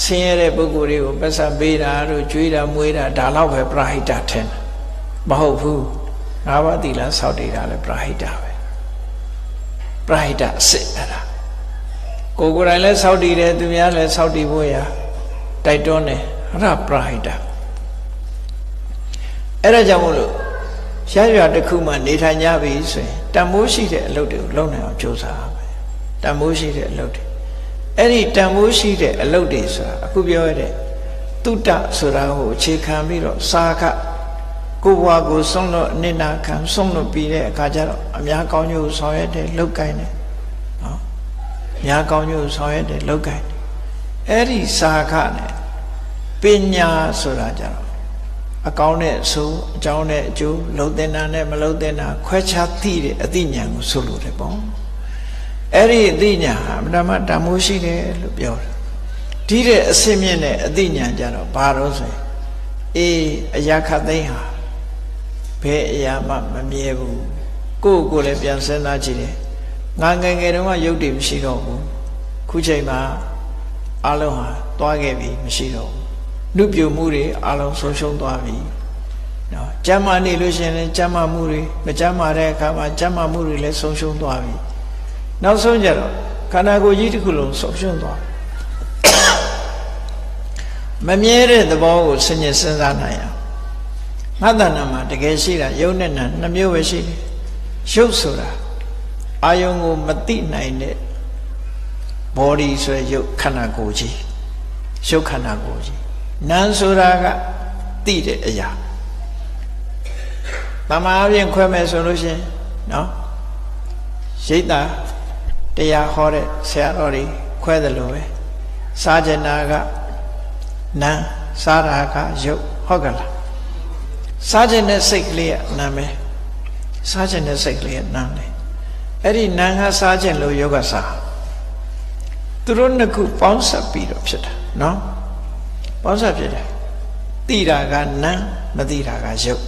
ဆင်းရဲတဲ့ပုဂ္ဂိုလ်တွေကိုပတ်စံပေးတာတို့ကြွေးတာမွေးတာဒါတော့ပဲပရဟိတထင်တယ်မဟုတ်ဘူးငါးပါးသီလစောင့်တည်တာလည်းပရဟိတပဲပရဟိတအစစ်အဲ့ဒါကိုယ်ကိုယ်တိုင်လည်းစောင့်တည်တယ်သူများလည်းစောင့်တည်ဖို့ရတိုက်တွန်းတယ်အဲ့ဒါပရဟိတအဲ့ဒါကြောင့်မို့လို့ရရွာတစ်ခုမှနေထိုင်ကြပြီဆိုရင်တန်ဖိုးရှိတဲ့အလုပ်တွေကိုလုပ်နိုင်အောင်ကြိုးစားရမယ်တန်ဖိုးရှိတဲ့အလုပ်တွေအဲ့ဒီတန်ဖိုးရှိတဲ့အလုပ်တွေဆိုတာအခုပြောရတဲ့တုတ္တဆိုတာကိုအခြေခံပြီးတော့စာခကိုယ်ဘဝကိုဆုံးလို့အနိနာခံဆုံးလို့ပြီးတဲ့အခါကျတော့အများကောင်းကျိုးဆောင်ရွက်တဲ့လုပ်ကိုင်းတယ်နော်အများကောင်းကျိုးဆောင်ရွက်တဲ့လုပ်ကိုင်းတယ်အဲ့ဒီစာခနဲ့ပညာဆိုတာကြတော့အကောင်းနဲ့အဆိုးအကြောင်းနဲ့အကျိုးလုံတဲ့နာနဲ့မလုံတဲ့နာခွဲခြားသိတဲ့အသိဉာဏ်ကိုဆိုလိုတယ်ပေါ့အဲ့ဒီအသိဉာဏ်ဟာအမှန်မှတန်ဖိုးရှိတယ်လို့ပြောတယ်ဒီတဲ့အစင်းမြင့်တဲ့အသိဉာဏ်ကြတော့ဘာလို့ဆိုရင်အေးအရာခတ်သိမ်းဟာဘယ်အရာမှမမြဲဘူးကိုယ့်ကိုယ်လည်းပြန်စဉ်းစားကြည့်တယ်ငါငယ်ငယ်တုန်းကရုပ်တည်မရှိတော့ဘူးခုချိန်မှာအလုံးဟာသွားခဲ့ပြီမရှိတော့ဘူးနှုတ်ပြမှုတွေအလုံးဆုံးရှုံးသွားပြီနော်ကျမ်းမာနေလို့ရှိရင်လည်းကျမ်းမာမှုတွေမကျမ်းမာတဲ့အခါမှာကျမ်းမာမှုတွေလည်းဆုံးရှုံးသွားပြီနောက်ဆုံးကြတော့ခန္ဓာကိုယ်ကြီးတစ်ခုလုံးဆုံးရှုံးသွားမမြဲတဲ့သဘောကိုစဉ်းကျင်စဉ်းစားနိုင်အောင်ငါးတဏ္ဍာမှာတကယ်ရှိတာယုတ်နဲ့နာနှစ်မျိုးပဲရှိတယ်ရုပ်ဆိုတာအာယုံကိုမသိနိုင်တဲ့ body ဆိုရရုပ်ခန္ဓာကိုယ်ကြီးရုပ်ခန္ဓာကိုယ်ကြီးနာမ်ဆိုတာကသိတဲ့အရာတမာအပြင်ခွဲမယ်ဆိုလို့ရှိရင်နော်ရိတ်တာတရားဟောတဲ့ဆရာတော်တွေခွဲတယ်လို့ပဲစားကျင်တာကနာမ်စားတာကရုပ်ဟုတ်ကလားစားကျင်တဲ့စိတ်ကလေးကနာမ်ပဲစားကျင်တဲ့စိတ်ကလေးကနာမ်လေအဲ့ဒီနာမ်ကစားကျင်လို့ယောဂစားသူတို့နှစ်ခုပေါင်းစပ်ပြီးတော့ဖြစ်တာနော်ပေါင်းစပ်ဖြစ်တယ်သိတာကနာမ်မသိတာကရုပ်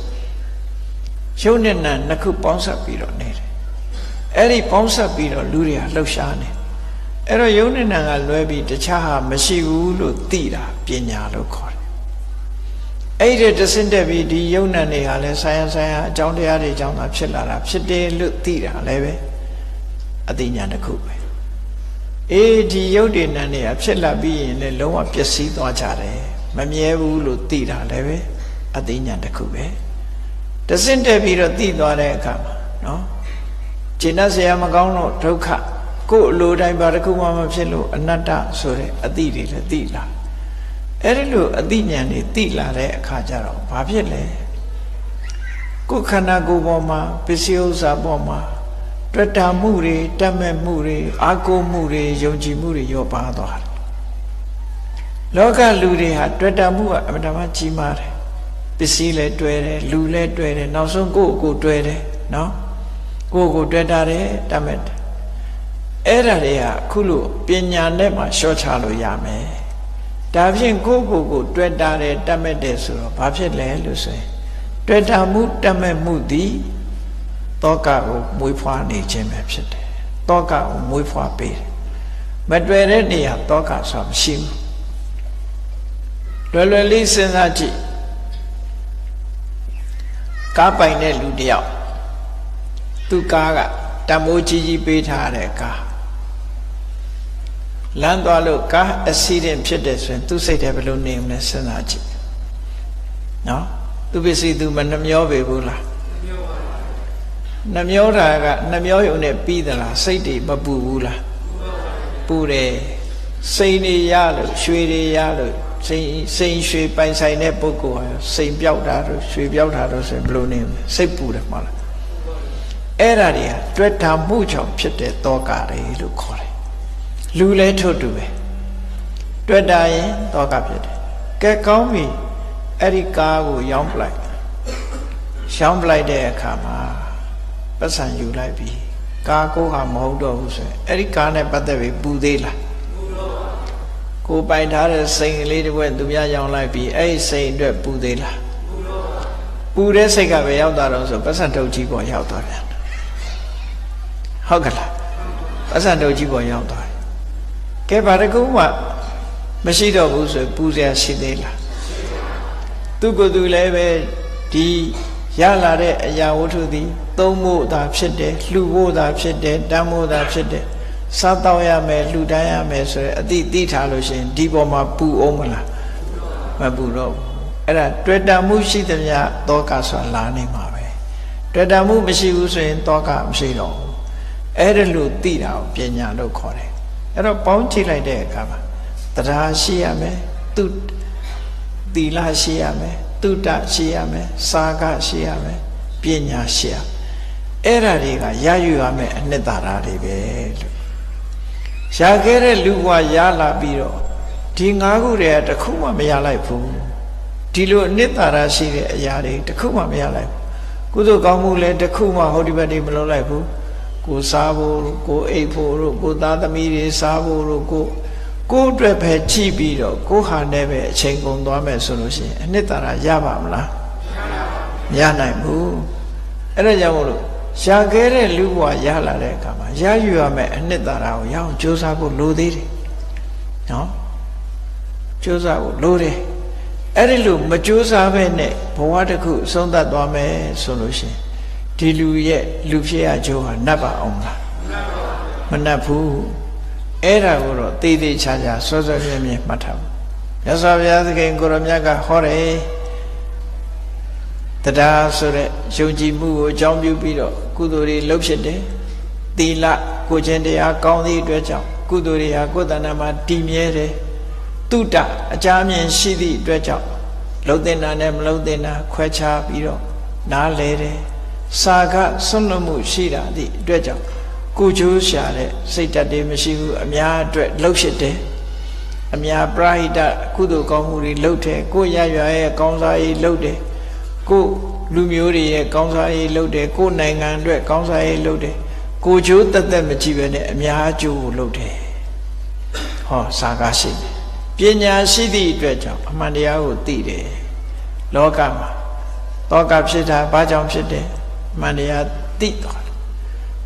ရုပ်နဲ့နာမ်နှစ်ခုပေါင်းစပ်ပြီးတော့နေတယ်အဲ့ဒီပေါင်းစပ်ပြီးတော့လူတွေကလှုပ်ရှားနေအဲ့တော့ရုပ်နဲ့နာမ်ကလွဲပြီးတခြားဟာမရှိဘူးလို့သိတာပညာလို့ခေါ်တယ်အဲ့ဒီတဆင့်တက်ပြီးဒီယုံနာနေဟာလဲဆိုင်ရအကြောင်းတရားတွေအကြောင်းသာဖြစ်လာတာဖြစ်တယ်လို့သိတာလည်းပဲအသိဉာဏ်တစ်ခုပဲအေးဒီယုတ်တွေနာနေဟာဖြစ်လာပြီးရင်လည်းလုံးဝပျက်စီးသွားကြတယ်မမြဲဘူးလို့သိတာလည်းပဲအသိဉာဏ်တစ်ခုပဲတဆင့်တက်ပြီးတော့သိသွားတဲ့အခါမှာနော်ကျင့်တတ်เสียမကောင်းတော့ဒုက္ခကိုယ်အလိုတိုင်းပါတစ်ခုမှမဖြစ်လို့အနတ္တဆိုတဲ့အသိတွေလည်းသိလာအဲ့ဒီလိုအသိဉာဏ်တွေသိလာတဲ့အခါကျတော့ဘာဖြစ်လဲကိုယ်ခန္ဓာကိုယ်ပေါ်မှာပစ္စည်းဥစ္စာပေါ်မှာတွေ့တာမှုတွေတတ်မဲ့မှုတွေအာကိုမှုတွေယုံကြည်မှုတွေရောပါသွားတယ်လောကလူတွေဟာတွေ့တာမှုကအမှန်တမ်းကြီးမားတယ်ပစ္စည်းလည်းတွေ့တယ်လူလည်းတွေ့တယ်နောက်ဆုံးကိုယ့်ကိုယ်တွေ့တယ်နော်ကိုယ့်ကိုယ်တွေ့တာတယ်တတ်မဲ့တယ်အဲ့ဒါတွေကအခုလို့ပညာနဲ့မှရှော့ချလို့ရမယ်ဒါဖြင့်ကိုယ့်ကိုယ်ကိုတွေ့တာတယ်တတ်မဲ့တယ်ဆိုတော့ဘာဖြစ်လဲလို့ဆိုရင်တွေ့တာမှုတတ်မဲ့မှုသည်တောကကိုမွေးဖွားနေခြင်းပဲဖြစ်တယ်တောကကိုမွေးဖွားပေးတယ်မတွေ့တဲ့နေရာတောကဆိုတာမရှိဘူးလွယ်လေးစဉ်းစားကြည့်ကားပိုင်တဲ့လူတယောက်သူကားကတမိုးကြီးပေးထားတဲ့ကားလမ်းသွားလို့ကားအက်ဆီဒင့်ဖြစ်တယ်ဆိုရင်သူစိတ်ထဲဘယ်လိုနေမလဲစဉ်းစားကြည့်နော်သူပစ္စည်းသူမနှမျောပေဘူးလားနှမျောတာကနှမျောရုံနဲ့ပြီးသလားစိတ်တွေမပူဘူးလားပူတယ်စိတ်တွေရလို့ရွှေတွေရလို့စိတ်ရွှေပိုင်ဆိုင်တဲ့ပုဂ္ဂိုလ်ဟာစိတ်ပြောက်တာတို့ရွှေပြောက်တာတို့ဆိုရင်ဘယ်လိုနေမလဲစိတ်ပူတယ်မဟုတ်လားအဲ့ဒါတွေဟာတွေ့တာမှုကြောင့်ဖြစ်တဲ့တောကတွေလို့ခေါ်တယ်လူလဲထို့တူပဲတွေ့တာရင်တောကဖြစ်တယ်ကဲကောင်းပြီအဲ့ဒီကားကိုရောင်းပလိုက်တဲ့အခါမှာပတ်စံယူလိုက်ပြီကားကိုဟာမဟုတ်တော့ဘူးဆိုရင်အဲ့ဒီကားနဲ့ပတ်သက်ပြီးပူသေးလားကိုပိုင်ထားတဲ့စိန်ကလေးတစ်ခွက်သူများရောင်းလိုက်ပြီးအဲ့ဒီစိန်အတွက်ပူသေးလားပူတဲ့စိတ်ကပဲရောက်သွားတော့ဆိုပတ်စံထုတ်ကြီးပေါ်ရောက်သွားပြန်ဟုတ်ကလားပတ်စံထုတ်ကြီးပေါ်ရောက်သွားတယ်ကဲဘာတကူမှ မရှိတော့ဘူးဆိုပူဇော်ရှိသေးလားသူကိုယ်သူလည်းပဲဒီရလာတဲ့အရာဝတ္ထုသည်သုံးဖို့သာဖြစ်တယ်လှူဖို့သာဖြစ်တယ်တမ်းဖို့သာဖြစ်တယ်စားတော့ရမယ်လှူဒန်းရမယ်ဆိုရယ်အတိသိထားလို့ရှိရင်ဒီပေါ်မှာပူအောင်မလားမပူတော့ဘူးအဲ့ဒါတွေ့တာမှုရှိသမျှတောကဆိုတာလာနေမှာပဲတွေ့တာမှုမရှိဘူးဆိုရင်တောကမရှိတော့ဘူးအဲ့ဒါလို့သိတာကိုပညာလို့ခေါ်တယ်အဲ့တော့ပေါင်းကြည့်လိုက်တဲ့အခါမှာတရားရှိရမယ်သူသီလရှိရမယ်တုဒ္ဒရှိရမယ်စာကရှိရမယ်ပညာရှိရအဲ့ဒါတွေကရယူရမယ်အနှစ်သာရတွေပဲလို့ရခဲ့တဲ့လူဘဝရလာပြီးတော့ဒီ၅ခုတည်းကတစ်ခုမှမရလိုက်ဘူးဒီလိုအနှစ်သာရရှိတဲ့အရာတွေတစ်ခုမှမရလိုက်ဘူးကုသိုလ်ကောင်းမှုလည်းတစ်ခုမှဟောဒီဘက်တွေမလုပ်လိုက်ဘူးကိုစားဖို့ကိုအိပ်ဖို့ကိုသားသမီးတွေစားဖို့ကိုအတွက်ပဲကြည့်ပြီးတော့ကိုဟာနဲ့ပဲအချိန်ကုန်သွားမယ်ဆိုလို့ရှိရင်အနှစ်သာရရပါမလားမရနိုင်ဘူးအဲ့ဒါကြောင့်မို့လို့ရှားခဲ့တဲ့လူဘဝရလာတဲ့အခါမှာရယူရမယ်အနှစ်သာရကိုရအောင်ကြိုးစားဖို့လိုသေးတယ်နော်ကြိုးစားဖို့လိုတယ်အဲ့ဒီလိုမကြိုးစားပဲနဲ့ဘဝတစ်ခုဆုံးသက်သွားမယ်ဆိုလို့ရှိရင်ဒီလူရဲ့လူဖြစ်ရကြိုးဟာနှက်ပါအောင်လားမနှက်ဘူးအဲ့ဒါကိုတော့သေသေးချာချာစောစောမြဲမြဲမှတ်ထားဖို့မြတ်စွာဘုရားသခင်ကိုရမြတ်ကဟောတယ်တရားဆိုတဲ့ယုံကြည်မှုကိုအကြောင်းပြုပြီးတော့ကုသိုလ်တွေလုပ်ဖြစ်တယ်သီလကိုခြင်းတရားကောင်းသည့်အတွက်ကြောင့်ကုသိုလ်တွေဟာကိုယ်တဏ္ဍာမှာတည်မြဲတယ်တုဒ္ဒအကြမြင်ရှိသည့်အတွက်ကြောင့်လှုပ်တဲ့နာနဲ့မလှုပ်တဲ့နာခွဲခြားပြီးတော့နားလဲတယ်စာကဆွလွတ်မှုရှိတာသည့်အတွက်ကြောင့်ကိုကျိုးရှာတဲ့စိတ်ဓာတ်တွေမရှိဘူးအများအတွက်လှုပ်ဖြစ်တယ်အများပရိဟိတကုသိုလ်ကောင်းမှုတွေလှုပ်တယ်ကိုရရွာရဲ့ကောင်းစားရေးလှုပ်တယ်ကိုလူမျိုးတွေရဲ့ကောင်းစားရေးလှုပ်တယ်ကိုနိုင်ငံအတွက်ကောင်းစားရေးလှုပ်တယ်ကိုကျိုးတက်တက်မကြည့်ပဲနဲ့အများအကျိုးကိုလှုပ်တယ်ဟောစာကားရှိတယ်ပညာရှိသည့်အတွက်ကြောင့်အမှန်တရားကိုသိတယ်လောကမှာတောကဖြစ်တာဘာကြောင့်ဖြစ်တယ်အမှန်တရားသိသွားတယ်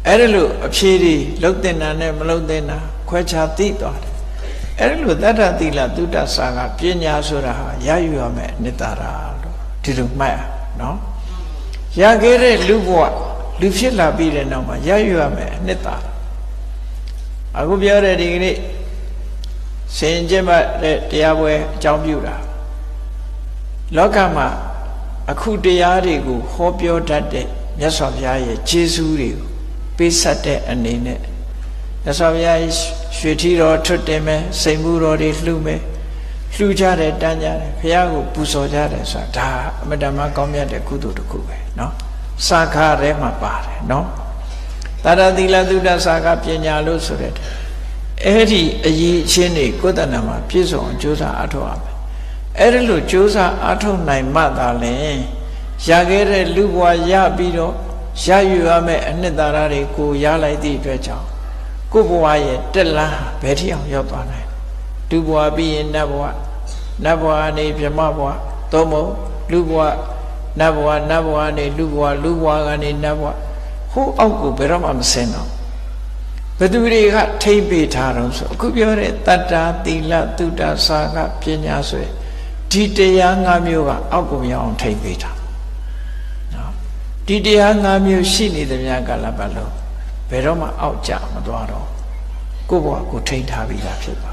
အဲ့ဒါလို့အဖြေတွေလှုပ်တဲ့နာနဲ့မလှုပ်တဲ့နာခွဲခြားသိသွားတယ်အဲ့ဒါလို့တတ္ထသီလသုဒ္ဓစာကပညာဆိုတာဟာရယူရမယ်အနှစ်သာရလို့ဒီလိုမှတ်ရနော်ရခဲ့တဲ့လူဘဝလူဖြစ်လာပြီးတဲ့နောက်မှာရယူရမယ်အနှစ်သာရအခုပြောတဲ့ဒီကနေ့စင်ကြင်တဲ့တရားပွဲအကြောင်းပြုတာလောကမှာအခုတရားတွေကိုဟောပြောတတ်တဲ့မြတ်စွာဘုရားရဲ့ကျေးဇူးတွေကိုပေးဆက်တဲ့အနေနဲ့မြတ်စွာဘုရားရွှေထီတော်ထွတ်တင်မယ်စိန်မှုတော်တွေလှူမယ်လှူကြတယ်တန်းကြတယ်ဘုရားကိုပူဇော်ကြတယ်ဆိုတာဒါအမတ္တမကောင်းမြတ်တဲ့ကုသိုလ်တစ်ခုပဲเนาะစာခထဲမှာပါတယ်เนาะတတ္တသီလသုဒ္ဓစာခပညာလို့ဆိုတဲ့အဲ့ဒီအရေးအချင်းတွေကိုယ်တဏ္ဍာမှာပြည့်စုံအောင်ကြိုးစားအားထုတ်ရမယ်အဲ့ဒါလို့ကြိုးစားအားထုတ်နိုင်မှသာလေရခဲ့တဲ့လူဘဝရပြီးတော့ရယူရမယ်အနှစ်သာရတွေကိုရလိုက်သည့်အတွက်ကြောင့်ကိုယ်ဘဝရဲ့တက်လန်းဘယ်ထိအောင်ရောက်သွားနိုင်လူဘဝပြီးရင်နတ်ဘဝနတ်ဘဝနေဗြဟ္မဘဝသို့မဟုတ်လူဘဝနတ်ဘဝနတ်ဘဝနေလူဘဝလူဘဝကနေနတ်ဘဝဟိုအောက်ကိုဘယ်တော့မှမဆင်းတော့ဘယ်သူတွေကထိမ့်ပေးထားတော့ဆိုအခုပြောတဲ့တတ္တာသီလသုဒ္ဓစာကပညာဆိုရင်ဒီတရား၅မျိုးကအောက်ကိုမရောက်အောင်ထိမ့်ပေးထားနော်ဒီတရား၅မျိုးရှိနေသမျှကလည်းဘာလို့ဘယ်တော့မှအောက်ကျမသွားတော့ကိုယ့်ဘဝကိုထိမ့်ထားပြီးသားဖြစ်ပါ